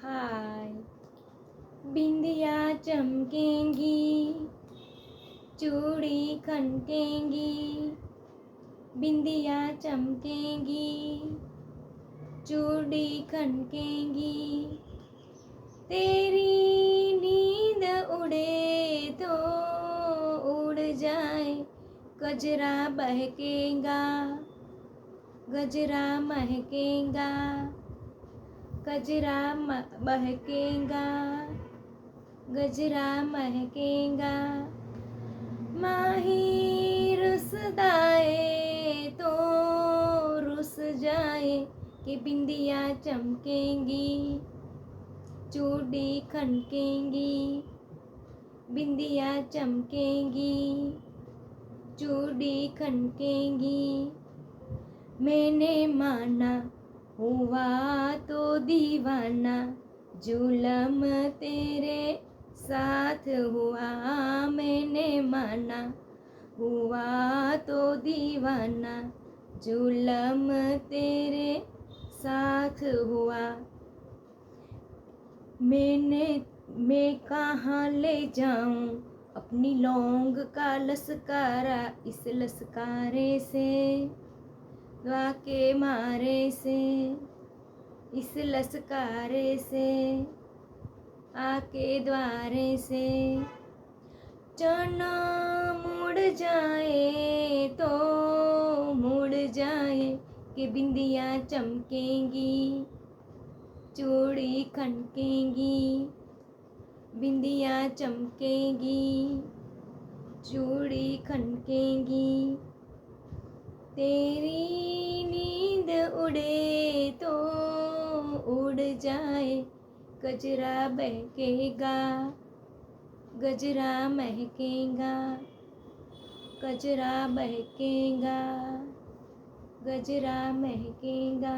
हाय। बिंदिया चमकेंगी, चूड़ी खनकेंगी, बिंदिया चमकेंगी, चूड़ी खनकेंगी। तेरी नींद उड़े तो उड़ जाए, गजरा बहकेगा, गजरा महकेगा, गजरा बहकेगा, गजरा महकेगा। माही रुसदाए तो रुस जाए, कि बिंदिया चमकेंगी, चूड़ी खनकेंगी, बिंदिया चमकेंगी, चूड़ी खनकेंगी। मैंने माना हुआ तो दीवाना, जुलम तेरे साथ हुआ। मैंने माना हुआ तो दीवाना, जुलम तेरे साथ हुआ। मैं कहाँ ले जाऊं अपनी लौंग का लसकारा, इस लसकारे से दुआ के मारे से, इस लसकारे से आके द्वारे से। चना मुड़ जाए तो मुड़ जाए, कि बिंदिया चमकेंगी, चूड़ी खनकेंगी, बिंदिया चमकेंगी, चूड़ी खनकेंगी। तेरी नींद उड़े तो उड़ जाए, गजरा बहकेगा, गजरा महकेगा, गजरा बहकेगा, गजरा महकेगा।